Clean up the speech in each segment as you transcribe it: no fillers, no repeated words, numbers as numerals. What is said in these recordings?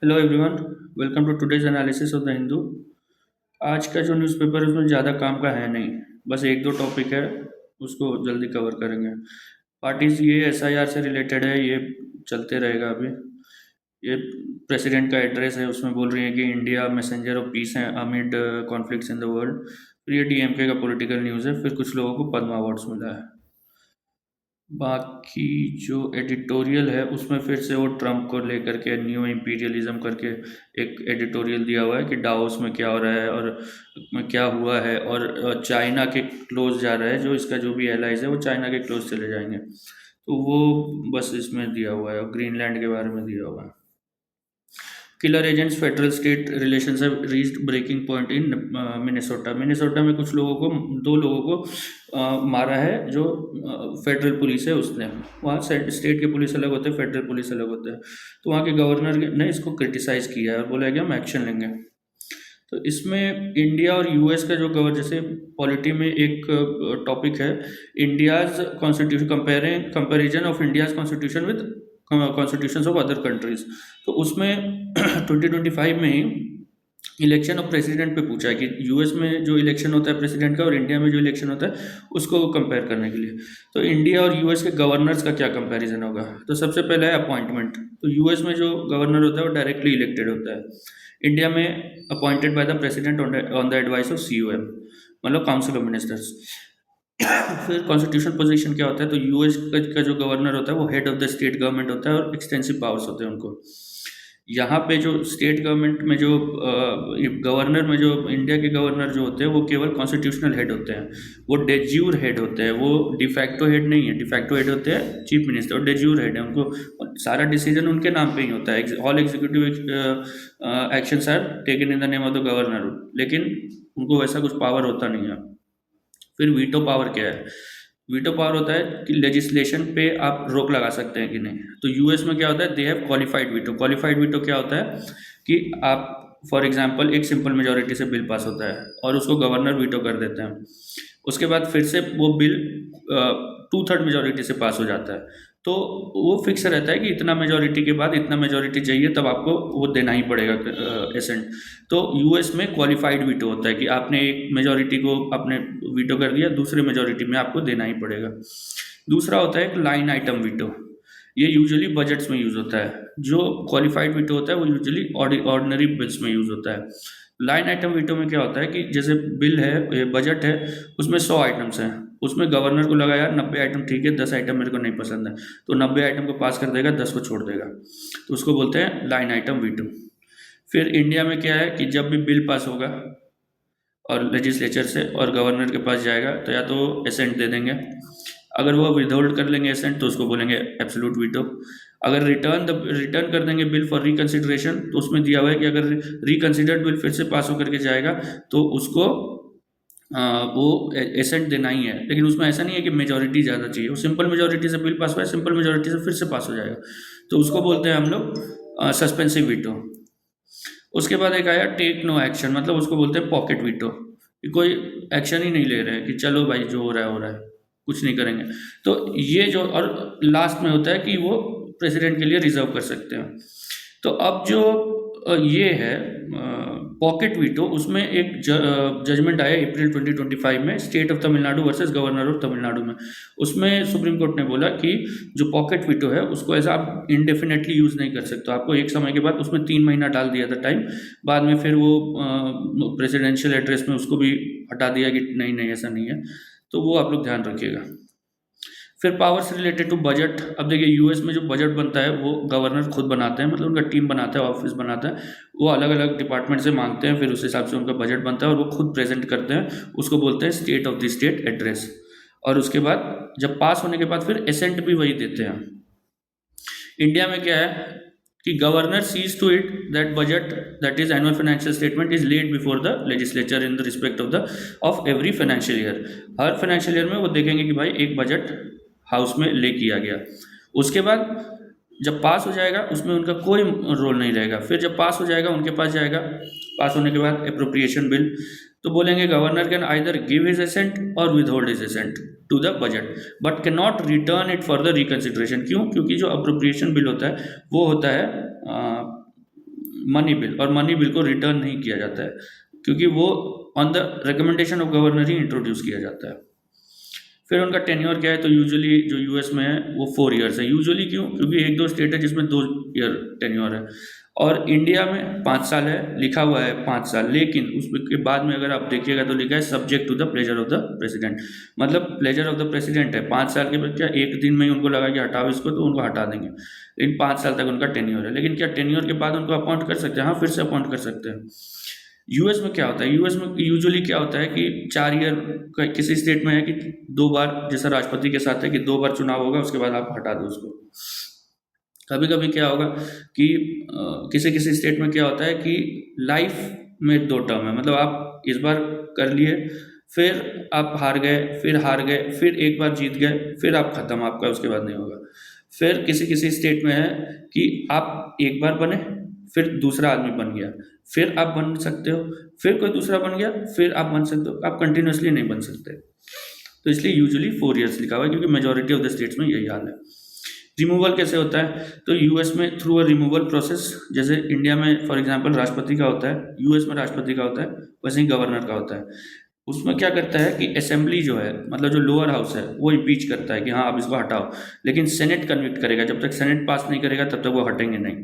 Hello everyone, welcome to today's analysis of the Hindu. आज का जो न्यूज़पेपर है उसमें ज़्यादा काम का है नहीं, बस एक दो टॉपिक है, उसको जल्दी कवर करेंगे। पार्टीज ये एसआईआर से रिलेटेड है, ये चलते रहेगा अभी। ये प्रेसिडेंट का एड्रेस है, उसमें बोल रही है कि इंडिया मैसेंजर ऑफ पीस है amid conflicts in the world. फिर ये डीएमके का पॉलिटिकल न्यूज़ है, फिर कुछ लोगों को पद्म अवार्ड्स मिला है। बाकी जो एडिटोरियल है उसमें फिर से वो ट्रम्प को लेकर के न्यू इम्पीरियलिज्म करके एक एडिटोरियल दिया हुआ है कि डाओस में क्या हो रहा है और में क्या हुआ है, और चाइना के क्लोज जा रहा है, जो इसका जो भी एलाइज है वो चाइना के क्लोज चले जाएंगे। तो वो बस इसमें दिया हुआ है, और ग्रीनलैंड के बारे में दिया हुआ है। Killer agents federal state relations have reached breaking point in Minnesota. Minnesota में कुछ लोगों को, दो लोगों को मारा है, जो फेडरल पुलिस है उसने। वहाँ स्टेट के पुलिस अलग होते हैं, फेडरल पुलिस अलग होते हैं। तो वहाँ के गवर्नर ने इसको क्रिटिसाइज किया है और बोला है कि हम एक्शन लेंगे। तो इसमें इंडिया और यूएस का जो जैसे पॉलिटी में एक टॉपिक है, India's constitution, comparison of India's constitution with constitution of other countries. तो उसमें 2025 में ही इलेक्शन ऑफ प्रेसिडेंट पे पूछा है कि यूएस में जो इलेक्शन होता है प्रेसिडेंट का और इंडिया में जो इलेक्शन होता है उसको कंपेयर करने के लिए। तो इंडिया और यूएस के गवर्नर्स का क्या कंपैरिजन होगा। तो सबसे पहले है अपॉइंटमेंट। तो यूएस में जो गवर्नर होता है वो डायरेक्टली इलेक्टेड होता है। इंडिया में appointed by the president on the advice of COM, मतलब काउंसिल ऑफ मिनिस्टर्स। फिर कॉन्स्टिट्यूशन पोजीशन क्या होता है, तो यूएस का जो गवर्नर होता है वो head of the state government होता है और एक्सटेंसिव पावर्स होते हैं उनको। यहाँ पे जो स्टेट गवर्नमेंट में जो गवर्नर में जो इंडिया के गवर्नर जो होते हैं वो केवल कॉन्स्टिट्यूशनल हेड होते हैं, वो डेज्यूर हेड होते हैं, वो डिफैक्टो हेड नहीं है। डिफैक्टो हेड होते हैं चीफ मिनिस्टर, और डेज्यूर हेड है, उनको सारा डिसीजन उनके नाम पे ही होता है। All executive actions are taken in the name of the governor, लेकिन उनको वैसा कुछ पावर होता नहीं है। फिर वीटो पावर क्या है। वीटो पावर होता है कि लेजिस्लेशन पे आप रोक लगा सकते हैं कि नहीं। तो यूएस में क्या होता है, they have qualified veto. Qualified veto क्या होता है कि आप फॉर एग्जांपल एक सिंपल मेजोरिटी से बिल पास होता है और उसको गवर्नर वीटो कर देते हैं, उसके बाद फिर से वो बिल 2/3 मेजोरिटी से पास हो जाता है। तो वो फिक्स रहता है कि इतना मेजोरिटी के बाद इतना मेजोरिटी चाहिए, तब आपको वो देना ही पड़ेगा एसेंट। तो यूएस में क्वालिफाइड वीटो होता है कि आपने एक मेजोरिटी को आपने वीटो कर दिया, दूसरे मेजोरिटी में आपको देना ही पड़ेगा। दूसरा होता है एक लाइन आइटम वीटो। ये यूजुअली बजट्स में यूज़ होता है। जो क्वालिफाइड वीटो होता है वो यूजुअली ऑर्डिनरी बिल्स में यूज़ होता है। लाइन आइटम वीटो में क्या होता है कि जैसे बिल है, बजट है, उसमें 100 आइटम्स हैं, उसमें गवर्नर को लगा यार 90 आइटम ठीक है, 10 आइटम मेरे को नहीं पसंद है, तो 90 आइटम को पास कर देगा, 10 को छोड़ देगा। तो उसको बोलते हैं लाइन आइटम वीटो। फिर इंडिया में क्या है कि जब भी बिल पास होगा और लेजिस्लेचर से और गवर्नर के पास जाएगा, तो या तो एसेंट दे देंगे, अगर वो विदहोल्ड कर लेंगे एसेंट तो उसको बोलेंगे एब्सोल्यूट वीटो। अगर रिटर्न कर देंगे बिल फॉर रिकंसिडरेशन, तो उसमें दिया हुआ है कि अगर रिकंसिडर्ड बिल फिर से पास होकर के जाएगा तो उसको वो एसेंट देना ही है। लेकिन उसमें ऐसा नहीं है कि मेजोरिटी ज़्यादा चाहिए, वो सिंपल मेजोरिटी से बिल पास हुआ है, सिंपल मेजोरिटी से फिर से पास हो जाएगा, तो उसको बोलते हैं हम लोग सस्पेंसिव वीटो। उसके बाद एक आया टेक नो एक्शन, मतलब उसको बोलते हैं पॉकेट वीटो, कि कोई एक्शन ही नहीं ले रहे हैं कि चलो भाई जो हो रहा है हो रहा है, कुछ नहीं करेंगे। तो ये जो, और लास्ट में होता है कि वो प्रेसिडेंट के लिए रिजर्व कर सकते हैं। तो अब जो ये है पॉकेट वीटो, उसमें एक जजमेंट आया अप्रैल 2025 में, state of Tamil Nadu versus governor of Tamil Nadu में। उसमें सुप्रीम कोर्ट ने बोला कि जो पॉकेट वीटो है उसको ऐसा आप इंडेफिनेटली यूज़ नहीं कर सकते, आपको एक समय के बाद, उसमें 3 महीना डाल दिया था टाइम, बाद में फिर वो प्रेसिडेंशियल एड्रेस में उसको भी हटा दिया कि नहीं नहीं ऐसा नहीं है। तो वो आप लोग ध्यान रखिएगा। फिर पावर्स रिलेटेड टू बजट। अब देखिए यूएस में जो बजट बनता है वो गवर्नर खुद बनाते हैं, मतलब उनका टीम बनाता है, ऑफिस बनाता है, वो अलग अलग डिपार्टमेंट से मांगते हैं, फिर उस हिसाब से उनका बजट बनता है और वो खुद प्रेजेंट करते हैं, उसको बोलते हैं state of the state address. और उसके बाद जब पास होने के बाद फिर एसेंट भी वही देते हैं। इंडिया में क्या है कि governor sees to it that budget, that is annual financial statement, is laid before the legislature in the respect of every financial year. हर फाइनेंशियल ईयर में वो देखेंगे कि भाई एक बजट हाउस में ले किया गया। उसके बाद जब पास हो जाएगा उसमें उनका कोई रोल नहीं रहेगा। फिर जब पास हो जाएगा उनके पास जाएगा, पास होने के बाद अप्रोप्रिएशन बिल, तो बोलेंगे governor can either give his assent और withhold his assent to the budget, but can not return it for the reconsideration. क्यों? क्योंकि जो अप्रोप्रिएशन बिल होता है वो होता है मनी बिल, और मनी बिल को रिटर्न नहीं किया जाता है क्योंकि वो on the recommendation of governor he introduce किया जाता है। फिर उनका टेन्योर क्या है, तो यूजुअली जो यूएस में है वो 4 ईयर्स है। यूजुअली क्यों? क्योंकि एक दो स्टेट है जिसमें 2 ईयर टेन्योर है, और इंडिया में 5 साल है, लिखा हुआ है 5 साल, लेकिन उसके बाद में अगर आप देखिएगा तो लिखा है subject to the pleasure of the president. मतलब प्लेजर ऑफ द प्रेसिडेंट है, 5 साल के बाद क्या एक दिन में ही उनको लगा कि हटाओ इसको तो उनको हटा देंगे, लेकिन 5 साल तक उनका टेन्योर है। लेकिन क्या टेन्योर के बाद उनको अपॉइंट कर सकते हैं? हाँ, फिर से अपॉइंट कर सकते हैं। यूएस में क्या होता है, यूएस में यूजुअली क्या होता है कि 4 ईयर किसी स्टेट में है कि 2 बार, जैसा राष्ट्रपति के साथ है कि 2 बार चुनाव होगा, उसके बाद आप हटा दो उसको। कभी कभी क्या होगा कि किसी किसी स्टेट में क्या होता है कि लाइफ में 2 टर्म है, मतलब आप इस बार कर लिए, फिर आप हार गए, फिर हार गए, फिर एक बार जीत गए, फिर आप खत्म, आपका उसके बाद नहीं होगा। फिर किसी किसी स्टेट में है कि आप एक बार बने, फिर दूसरा आदमी बन गया, फिर आप बन सकते हो, फिर कोई दूसरा बन गया, फिर आप बन सकते हो, आप कंटिन्यूसली नहीं बन सकते। तो इसलिए यूजुअली 4 ईयर्स लिखा हुआ है, क्योंकि मेजोरिटी ऑफ द स्टेट्स में यही हाल है। रिमूवल कैसे होता है? तो यूएस में थ्रू अ रिमूवल प्रोसेस, जैसे इंडिया में फॉर एग्जांपल राष्ट्रपति का होता है, यूएस में राष्ट्रपति का होता है, वैसे ही गवर्नर का होता है। उसमें क्या करता है कि असेंबली जो है, मतलब जो लोअर हाउस है, वो इम्पीच करता है कि हाँ अब इसको हटाओ, लेकिन सेनेट कन्विक्ट करेगा। जब तक सेनेट पास नहीं करेगा तब तक वो हटेंगे नहीं।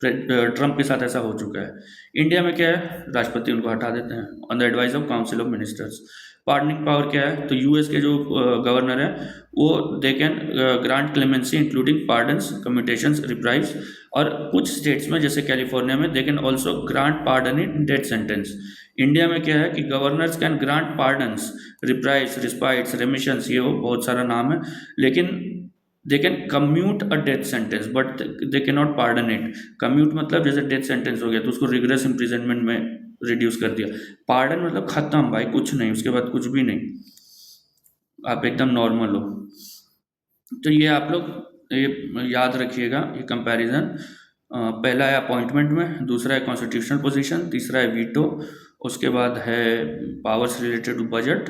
ट्रंप के साथ ऐसा हो चुका है। इंडिया में क्या है, राष्ट्रपति उनको हटा देते हैं on the advice of council of ministers. Pardoning power क्या है, तो यूएस के जो गवर्नर है वो they can grant clemency including pardons, commutations, reprieves, और कुछ स्टेट्स में जैसे कैलिफोर्निया में they can also grant pardon in death sentence. India में क्या है कि governors can grant pardons, reprieves, respites, remissions, ये वो बहुत सारा नाम है, लेकिन they can commute a death sentence but they can not pardon it. Commute मतलब जैसे डेथ सेंटेंस हो गया तो उसको रिग्रेस इम्प्रिजनमेंट में रिड्यूस कर दिया। पार्डन मतलब खत्म भाई, कुछ नहीं, उसके बाद कुछ भी नहीं, आप एकदम नॉर्मल हो। तो ये आप लोग ये याद रखिएगा, ये कंपैरिजन। पहला है अपॉइंटमेंट में, दूसरा है कॉन्स्टिट्यूशनल पोजीशन, तीसरा है वीटो, उसके बाद है पावर्स रिलेटेड टू बजट,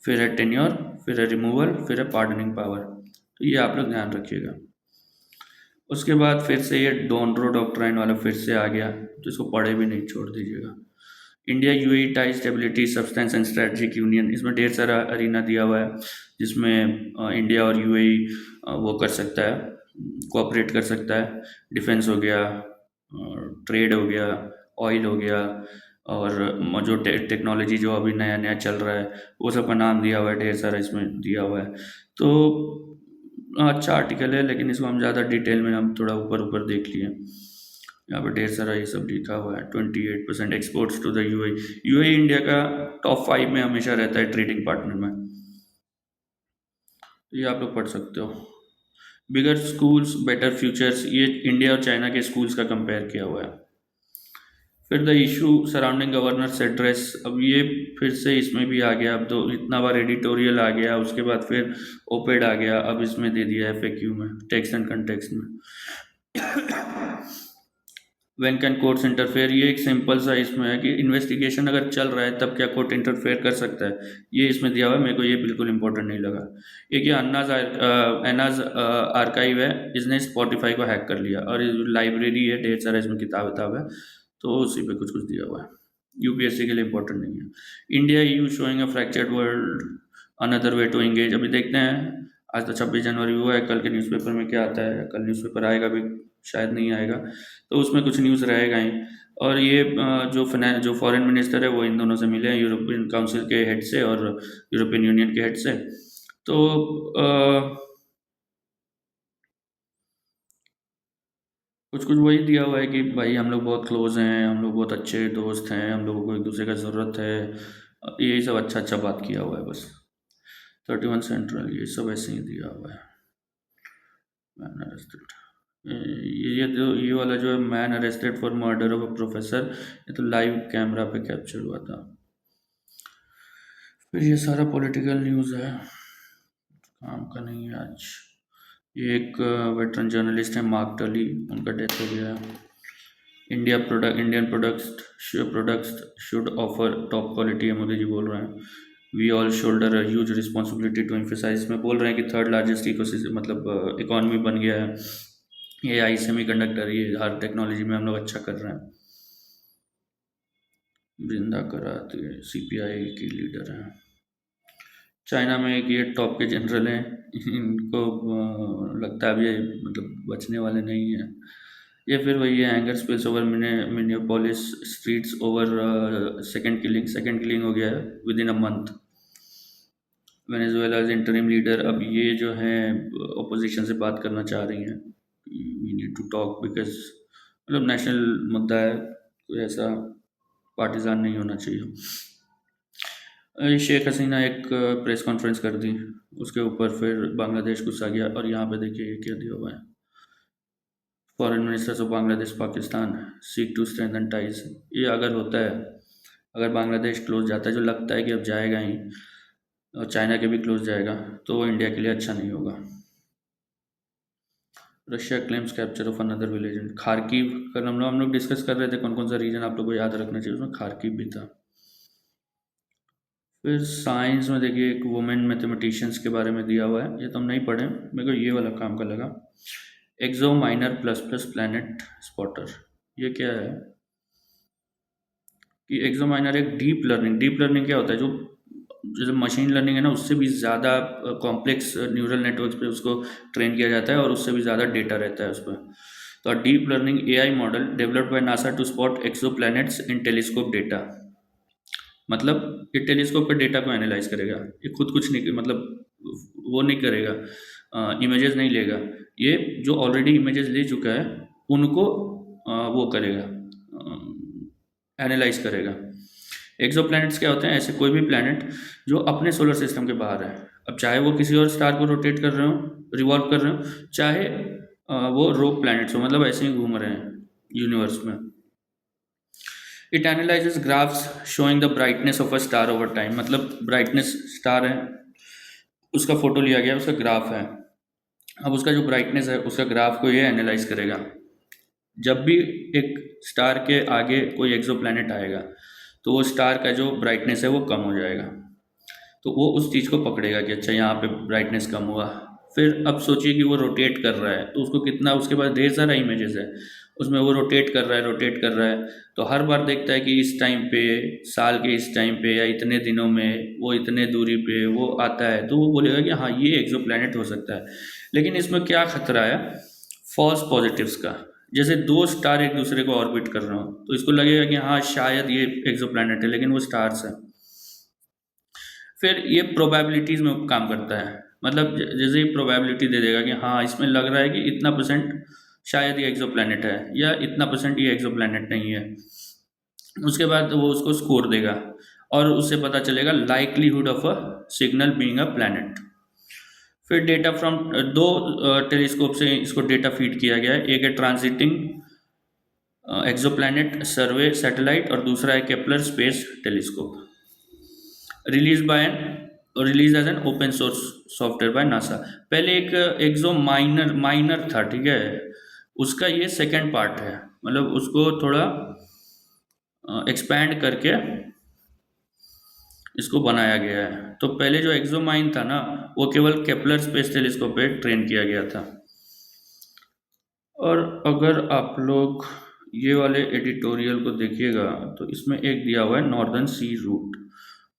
फिर है टेन्योर, फिर है रिमूवल, फिर है पार्डनिंग पावर। तो ये आप लोग ध्यान रखिएगा। उसके बाद फिर से ये डोनरो डॉक्ट्राइन वाला फिर से आ गया, तो इसको पढ़े भी नहीं, छोड़ दीजिएगा। India UAE tie stability substance and strategic union, इसमें ढेर सारा अरीना दिया हुआ है जिसमें इंडिया और यूएई वो कर सकता है, कोऑपरेट कर सकता है। डिफेंस हो गया, ट्रेड हो गया, ऑयल हो गया, और जो टेक्नोलॉजी जो अभी नया नया चल रहा है वो सब का नाम दिया हुआ है, ढेर सारा इसमें दिया हुआ है। तो अच्छा आर्टिकल है, लेकिन इसको हम ज़्यादा डिटेल में हम थोड़ा ऊपर ऊपर देख लिए। यहाँ पर ढेर सारा ये सब लिखा हुआ है। 28% exports to the UAE. UAE India का टॉप 5 में हमेशा रहता है ट्रेडिंग पार्टनर में, ये आप लोग पढ़ सकते हो। बिगर स्कूल्स बेटर फ्यूचर्स, ये इंडिया और चाइना के स्कूल्स का कंपेयर किया हुआ है। फिर the issue surrounding governors address, अब ये फिर से इसमें भी आ गया, अब तो इतना बार एडिटोरियल आ गया, उसके बाद फिर ओपेड आ गया, अब इसमें दे दिया एफएक्यू में, टेक्स्ट एंड कंटेक्स्ट में। व्हेन कैन कोर्ट्स इंटरफेयर, ये एक सिंपल सा इसमें है कि इन्वेस्टिगेशन अगर चल रहा है तब क्या कोर्ट इंटरफेयर कर सकता है, ये इसमें दिया हुआ है। मेरे को ये बिल्कुल इंपॉर्टेंट नहीं लगा। एक ये एनाज आर्काइव है, इसने स्पॉटिफाई को हैक कर लिया, और लाइब्रेरी है, ढेर सारा इसमें किताब है, तो उसी पे कुछ कुछ दिया हुआ है। यूपीएससी के लिए इंपॉर्टेंट नहीं है। India you showing a fractured world, another way to engage, अभी देखते हैं। आज तो 26 जनवरी हुआ है, कल के न्यूज़पेपर में क्या आता है, कल न्यूज़पेपर आएगा भी शायद नहीं आएगा, तो उसमें कुछ न्यूज़ रहेगा ही। और ये जो फॉरेन मिनिस्टर है वो इन दोनों से मिले हैं, यूरोपियन काउंसिल के हेड से और यूरोपियन यूनियन के हेड से। तो कुछ कुछ वही दिया हुआ है कि भाई हम लोग बहुत क्लोज हैं, हम लोग बहुत अच्छे दोस्त हैं, हम लोगों को एक दूसरे का ज़रूरत है, यही सब अच्छा अच्छा बात किया हुआ है बस। 31 सेंट्रल, ये सब ऐसे ही दिया हुआ है। मैन अरेस्टेड, ये वाला जो है, man arrested for murder of a professor, ये तो लाइव कैमरा पे कैप्चर हुआ था। फिर ये सारा पॉलिटिकल न्यूज़ है, काम का नहीं है आज। ये एक वेटरन जर्नलिस्ट है मार्क टली, उनका डेथ हो गया। Indian products should offer top quality है, मोदी जी बोल रहे हैं। We all shoulder a huge responsibility to emphasise, में बोल रहे हैं कि थर्ड लार्जेस्ट इकोसिस्टम, मतलब इकॉनमी बन गया है। AI सेमीकंडक्टर, ये हर टेक्नोलॉजी में हम लोग अच्छा कर रहे हैं। बृंदा करात सीपीआई की लीडर है। चाइना में एक ये टॉप के जनरल हैं, इनको लगता है अभी ये मतलब बचने वाले नहीं हैं। ये फिर वही है, anger spills over Minneapolis streets over second killing हो गया है within a month. Venezuela's interim leader, अब ये जो हैं अपोजिशन से बात करना चाह रही हैं, we need to talk because मतलब नेशनल मुद्दा है, कोई ऐसा पार्टिजान नहीं होना चाहिए। शेख हसीना एक प्रेस कॉन्फ्रेंस कर दी, उसके ऊपर फिर बांग्लादेश गुस्सा गया, और यहाँ पे देखिए ये क्या दिया हुआ है, foreign ministers of Bangladesh Pakistan seek to strengthen ties. ये अगर होता है, अगर बांग्लादेश क्लोज जाता है, जो लगता है कि अब जाएगा ही, और चाइना के भी क्लोज जाएगा, तो वो इंडिया के लिए अच्छा नहीं होगा। Russia claims capture of another village in Kharkiv का, हम लोग डिस्कस कर रहे थे कौन कौन सा रीजन आप लोग को याद रखना चाहिए, उसमें खारकीव भी था। फिर साइंस में देखिए एक वुमेन मैथमेटिशियंस के बारे में दिया हुआ है, ये तो हम नहीं पढ़े, मेरे को ये वाला काम का लगा। ExoMiner plus plus planet spotter, ये क्या है कि एक्सो माइनर एक डीप लर्निंग क्या होता है, जो जैसे मशीन लर्निंग है ना, उससे भी ज़्यादा कॉम्प्लेक्स न्यूरल नेटवर्क्स पे उसको ट्रेन किया जाता है, और उससे भी ज़्यादा डेटा रहता है उस पर। तो deep learning AI model developed by NASA to spot exoplanets in telescope data. मतलब ये टेलीस्कोप पे डेटा को एनालाइज करेगा, ये खुद कुछ नहीं, मतलब वो नहीं करेगा, इमेजेस नहीं लेगा, ये जो ऑलरेडी इमेजेस ले चुका है उनको वो करेगा, एनालाइज करेगा। एक्सो प्लैनेट्स क्या होते हैं, ऐसे कोई भी प्लैनेट जो अपने सोलर सिस्टम के बाहर है, अब चाहे वो किसी और स्टार को रोटेट कर रहे हो, रिवॉल्व कर रहे हो, चाहे वो रोग प्लैनेट्स हो, मतलब ऐसे ही घूम रहे हैं यूनिवर्स में। It analyses graphs showing the brightness of a star over time, मतलब ब्राइटनेस स्टार है, उसका फोटो लिया गया, उसका ग्राफ है, अब उसका जो ब्राइटनेस है उसका ग्राफ को ये एनालाइज करेगा। जब भी एक स्टार के आगे कोई एक्सो प्लैनेट आएगा, तो वो स्टार का जो ब्राइटनेस है वो कम हो जाएगा, तो वो उस चीज़ को पकड़ेगा कि अच्छा यहाँ पे ब्राइटनेस कम हुआ। फिर अब सोचिए कि वो रोटेट कर रहा है, तो उसको कितना, उसके पास ढेर सारा इमेजेस है, उसमें वो रोटेट कर रहा है, तो हर बार देखता है कि इस टाइम पे, साल के इस टाइम पे या इतने दिनों में वो इतने दूरी पे वो आता है, तो वो बोलेगा कि हाँ ये एक्सो प्लैनेट हो सकता है। लेकिन इसमें क्या खतरा है, फॉल्स पॉजिटिव्स का, जैसे दो स्टार एक दूसरे को ऑर्बिट कर रहे हो, तो इसको लगेगा कि हाँ शायद ये एक्सो प्लैनेट है, लेकिन वो स्टार्स है। फिर ये प्रोबेबिलिटीज़ में काम करता है, मतलब जैसे ही प्रोबेबिलिटी दे देगा कि हाँ इसमें लग रहा है कि इतना परसेंट शायद ये एक्सो प्लैनेट है, या इतना परसेंट ये एक्सो प्लैनेट नहीं है, उसके बाद वो उसको स्कोर देगा, और उससे पता चलेगा likelihood of a signal being a planet. फिर डेटा फ्रॉम दो टेलीस्कोप से इसको डेटा फीड किया गया है, एक है ट्रांजिटिंग एक्सोप्लैनेट सर्वे सैटेलाइट, और दूसरा है Kepler space telescope, release as an open source software by NASA. पहले एक एक्सो माइनर था, ठीक है, उसका ये सेकंड पार्ट है, मतलब उसको थोड़ा एक्सपैंड करके इसको बनाया गया है। तो पहले जो एक्सोमाइन था ना, वो केवल केपलर स्पेस टेलीस्कोप पे ट्रेन किया गया था। और अगर आप लोग ये वाले एडिटोरियल को देखिएगा, तो इसमें एक दिया हुआ है नॉर्दर्न सी रूट।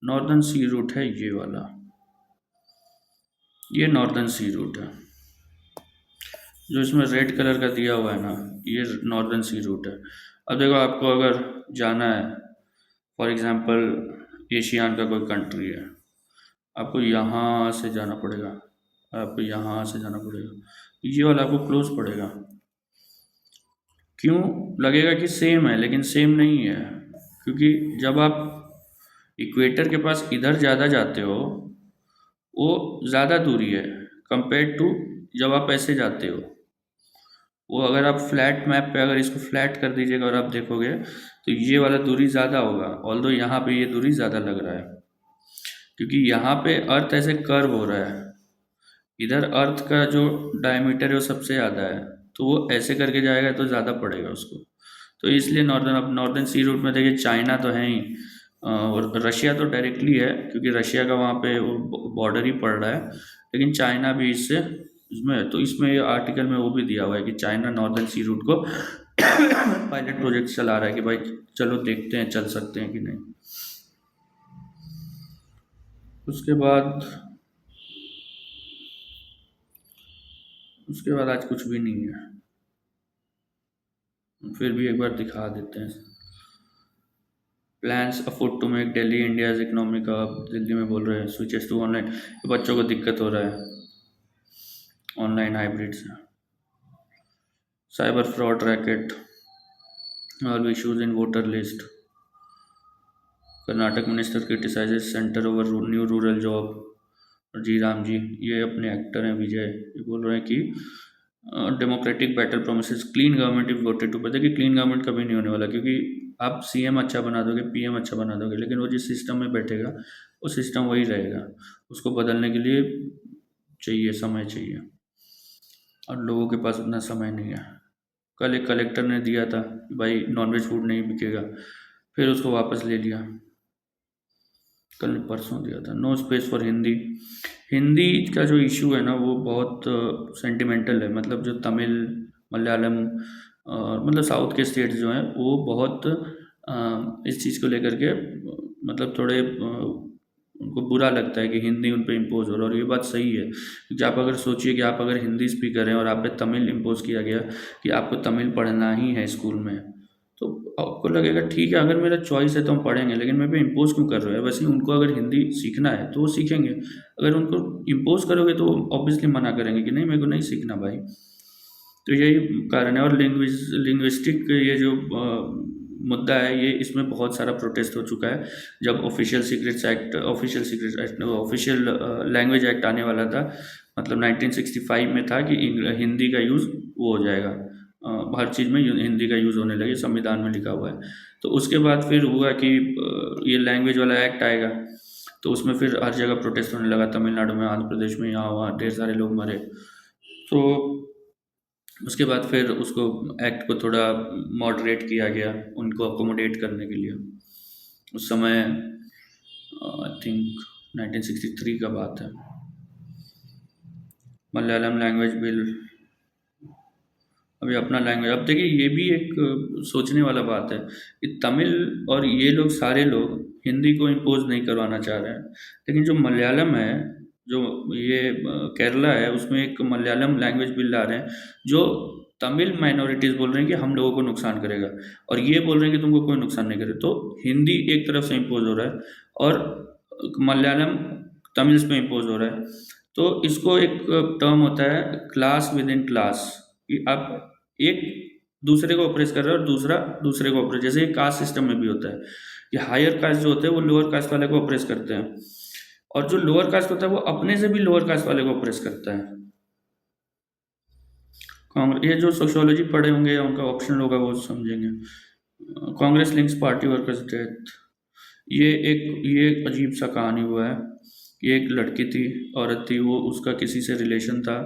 नॉर्दर्न सी रूट है ये वाला, ये नॉर्दर्न सी रूट है, जो इसमें रेड कलर का दिया हुआ है ना, ये नॉर्दर्न सी रूट है। अब देखो, आपको अगर जाना है, फॉर एग्जांपल एशियान का कोई कंट्री है, आपको यहाँ से जाना पड़ेगा, आपको यहाँ से जाना पड़ेगा, ये वाला आपको क्लोज पड़ेगा। क्यों लगेगा कि सेम है, लेकिन सेम नहीं है, क्योंकि जब आप इक्वेटर के पास इधर ज़्यादा जाते हो, वो ज़्यादा दूरी है कंपेयर टू जब आप ऐसे जाते हो। वो अगर आप फ्लैट मैप पे अगर इसको फ्लैट कर दीजिएगा और आप देखोगे, तो ये वाला दूरी ज़्यादा होगा, ऑल्दो यहाँ पे ये दूरी ज़्यादा लग रहा है, क्योंकि यहाँ पे अर्थ ऐसे कर्व हो रहा है, इधर अर्थ का जो डायमीटर है वो सबसे ज़्यादा है, तो वो ऐसे करके जाएगा तो ज़्यादा पड़ेगा उसको। तो इसलिए नॉर्दर्न सी रूट में देखिए चाइना तो है ही, और रशिया तो डायरेक्टली है, क्योंकि रशिया का वहाँ पे बॉर्डर ही पड़ रहा है, लेकिन चाइना भी इससे इसमें है। तो इसमें आर्टिकल में वो भी दिया हुआ है कि चाइना नॉर्दर्न सी रूट को पायलट प्रोजेक्ट चला रहा है कि भाई चलो देखते हैं चल सकते हैं कि नहीं। उसके बाद उसके बाद आज कुछ भी नहीं है, फिर भी एक बार दिखा देते हैं। Plans afford to make Delhi India's economic hub, Delhi में बोल रहे हैं स्विचेस टू ऑनलाइन, बच्चों को दिक्कत हो रहा है ऑनलाइन हाइब्रिड से। Cyber fraud racket, all issues in voter list, Karnataka minister criticises centre over new rural job. और जी राम जी, ये अपने एक्टर हैं विजय, ये बोल रहे हैं कि democratic battle promises clean government if voted to. पता है कि क्लीन गवर्नमेंट कभी नहीं होने वाला, क्योंकि आप सीएम अच्छा बना दोगे, पीएम अच्छा बना दोगे, लेकिन वो जिस सिस्टम में बैठेगा वो सिस्टम वही रहेगा। उसको बदलने के लिए चाहिए, समय चाहिए, और लोगों के पास उतना समय नहीं है। कल एक कलेक्टर ने दिया था कि भाई नॉनवेज फूड नहीं बिकेगा, फिर उसको वापस ले लिया। कल ने परसों दिया था। No space for Hindi. Hindi का जो इशू है ना वो बहुत सेंटिमेंटल है, मतलब जो तमिल, मलयालम मतलब साउथ के स्टेट्स जो हैं वो बहुत इस चीज़ को लेकर के मतलब थोड़े उनको बुरा लगता है कि हिंदी उन पे इम्पोज हो रहा है। और ये बात सही है, क्योंकि आप अगर सोचिए कि आप अगर हिंदी स्पीकर हैं और आप पे तमिल इम्पोज किया गया कि आपको तमिल पढ़ना ही है स्कूल में, तो आपको लगेगा ठीक है अगर मेरा चॉइस है तो हम पढ़ेंगे, लेकिन मेरे पे इम्पोज क्यों कर रहे हो? वैसे ही उनको अगर हिंदी सीखना है तो वो सीखेंगे। अगर उनको इम्पोज करोगे तो ऑब्वियसली मना करेंगे कि नहीं मेरे को नहीं सीखना भाई। तो यही कारण है। और लिंग्विस्टिक ये जो मुद्दा है, ये इसमें बहुत सारा प्रोटेस्ट हो चुका है। जब ऑफिशियल लैंग्वेज एक्ट आने वाला था, मतलब 1965 में था कि हिंदी का यूज़ वो हो जाएगा, हर चीज़ में हिंदी का यूज़ होने लगे, संविधान में लिखा हुआ है। तो उसके बाद फिर हुआ कि ये लैंग्वेज वाला एक्ट आएगा, तो उसमें फिर हर जगह प्रोटेस्ट होने लगा, तमिलनाडु में, आंध्र प्रदेश में, यहाँ वहाँ ढेर सारे लोग मरे। तो उसके बाद फिर उसको एक्ट को थोड़ा मॉडरेट किया गया उनको अकोमोडेट करने के लिए। उस समय आई थिंक 1963 का बात है। मलयालम लैंग्वेज बिल, अभी अपना लैंग्वेज, अब देखिए ये भी एक सोचने वाला बात है कि तमिल और ये लोग सारे लोग हिंदी को इम्पोज नहीं करवाना चाह रहे हैं, लेकिन जो मलयालम है, जो ये केरला है, उसमें एक मलयालम लैंग्वेज बिल ला रहे हैं जो तमिल माइनॉरिटीज़ बोल रहे हैं कि हम लोगों को नुकसान करेगा, और ये बोल रहे हैं कि तुमको कोई नुकसान नहीं करे। तो हिंदी एक तरफ से इम्पोज हो रहा है और मलयालम तमिल में इम्पोज हो रहा है। तो इसको एक टर्म होता है क्लास विद इन क्लास, कि आप एक दूसरे को ऑप्रेस कर रहा है और दूसरा दूसरे को ऑप्रेस, जैसे कास्ट सिस्टम में भी होता है कि हायर कास्ट जो होते हैं वो लोअर कास्ट वाले को ऑप्रेस करते हैं, और जो लोअर कास्ट होता है वो अपने से भी लोअर कास्ट वाले को ऑप्रेस करता है। कांग्रेस, ये जो सोशियोलॉजी पढ़े होंगे या उनका ऑप्शनल होगा वो समझेंगे। Congress links party workers death, ये एक अजीब सा कहानी हुआ है। ये एक लड़की थी, औरत थी, वो उसका किसी से रिलेशन था,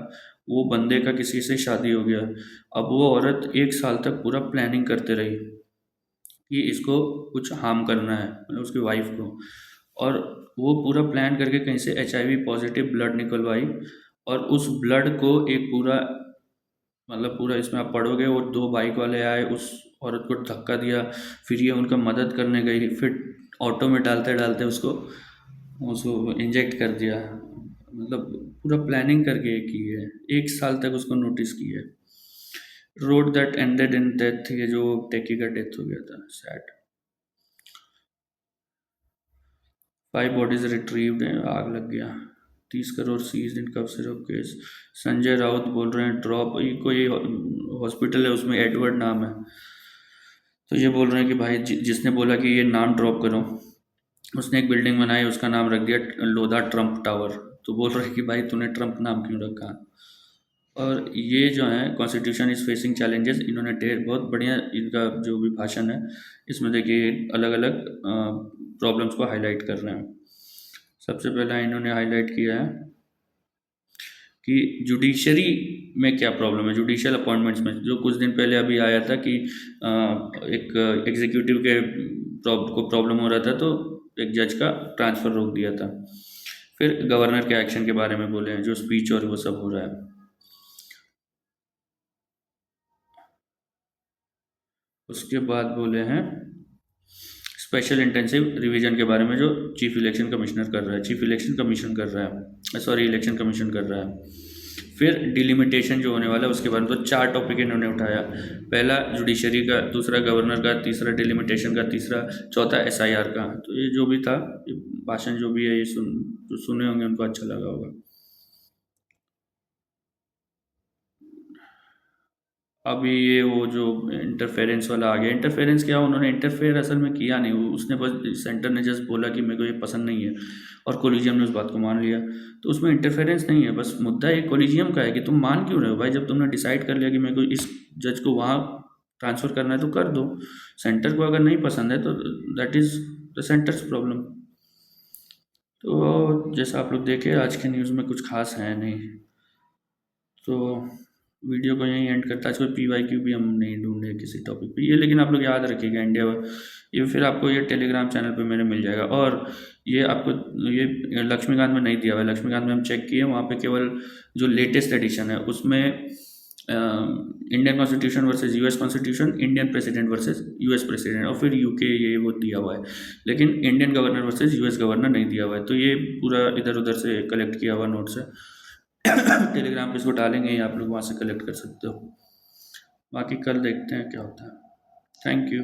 वो बंदे का किसी से शादी हो गया। अब वो औरत 1 साल तक पूरा प्लानिंग करते रही कि इसको कुछ हार्म करना है, मतलब उसकी वाइफ को। और वो पूरा प्लान करके कहीं से HIV पॉजिटिव ब्लड निकलवाई, और उस ब्लड को एक पूरा, मतलब पूरा इसमें आप पढ़ोगे, वो 2 बाइक वाले आए, उस औरत को धक्का दिया, फिर ये उनका मदद करने गई, फिर ऑटो में डालते डालते उसको उसको इंजेक्ट कर दिया। मतलब पूरा प्लानिंग करके ये की है, 1 साल तक उसको नोटिस की है। Road that ended in death, ये जो टेकी का डेथ हो गया था, सैड। 5 बॉडीज रिट्रीव्ड, आग लग गया। 30 crore seized in cough syrup case. Sanjay Raut बोल रहे हैं ड्रॉप, ये कोई हॉस्पिटल है उसमें एडवर्ड नाम है, तो ये बोल रहे हैं कि भाई जिसने बोला कि ये नाम ड्रॉप करो, उसने एक बिल्डिंग बनाई, उसका नाम रख दिया लोधा ट्रम्प टावर। तो बोल रहे हैं कि भाई तूने ट्रम्प नाम क्यों रखा? और ये जो है कॉन्स्टिट्यूशन इज फेसिंग चैलेंजेस, इन्होंने ढेर बहुत बढ़िया इनका जो भी भाषण है, इसमें देखिए अलग अलग प्रॉब्लम्स को हाईलाइट कर रहे हैं। सबसे पहला इन्होंने हाईलाइट किया है कि जुडिशरी में क्या प्रॉब्लम है, जुडिशियल अपॉइंटमेंट्स में। जो कुछ दिन पहले अभी आया था कि एक एग्जीक्यूटिव के को प्रॉब्लम हो रहा था, तो एक जज का ट्रांसफ़र रोक दिया था। फिर गवर्नर के एक्शन के बारे में बोले हैं, जो स्पीच और वो सब हो रहा है। उसके बाद बोले हैं स्पेशल इंटेंसिव रिवीजन के बारे में, जो चीफ इलेक्शन कमिश्नर कर रहा है, चीफ इलेक्शन कमीशन कर रहा है, सॉरी इलेक्शन कमीशन कर रहा है। फिर डिलिमिटेशन जो होने वाला है उसके बारे में, तो 4 टॉपिक इन्होंने उठाया। पहला जुडिशरी का, दूसरा गवर्नर का, तीसरा डिलिमिटेशन का, तीसरा चौथा एसआईआर का। तो ये जो भी था, ये भाषण जो भी है, ये जो सुने होंगे उनको अच्छा लगा होगा। अभी ये वो जो इंटरफेरेंस वाला आ गया, इंटरफेरेंस क्या, उन्होंने इंटरफेयर असल में किया नहीं, उसने बस सेंटर ने जस्ट बोला कि मेरे को ये पसंद नहीं है, और कोलिजियम ने उस बात को मान लिया। तो उसमें इंटरफेरेंस नहीं है, बस मुद्दा एक कोलिजियम का है कि तुम मान क्यों रहे हो भाई, जब तुमने डिसाइड कर लिया कि मेरे को इस जज को वहाँ ट्रांसफ़र करना है तो कर दो। सेंटर को अगर नहीं पसंद है तो that is the centres problem. तो जैसा आप लोग देखे, आज के न्यूज़ में कुछ खास है नहीं। तो वीडियो को यहीं एंड करता है। आज कोई PYQ भी हम नहीं ढूंढे किसी टॉपिक पे ये, लेकिन आप लोग याद रखिएगा इंडिया, ये फिर आपको ये टेलीग्राम चैनल पे मेरे मिल जाएगा। और ये आपको, ये लक्ष्मीकांत में नहीं दिया हुआ है, लक्ष्मीकांत में हम चेक किए, वहाँ पे केवल जो लेटेस्ट एडिशन है उसमें Indian constitution versus US constitution, Indian president versus US president, और फिर UK ये वो दिया हुआ है, लेकिन Indian governor versus US governor नहीं दिया हुआ है। तो ये पूरा इधर उधर से कलेक्ट किया हुआ नोट्स है। टेलीग्राम पे इसको डालेंगे, आप लोग वहाँ से कलेक्ट कर सकते हो। बाकी कल देखते हैं क्या होता है। Thank you.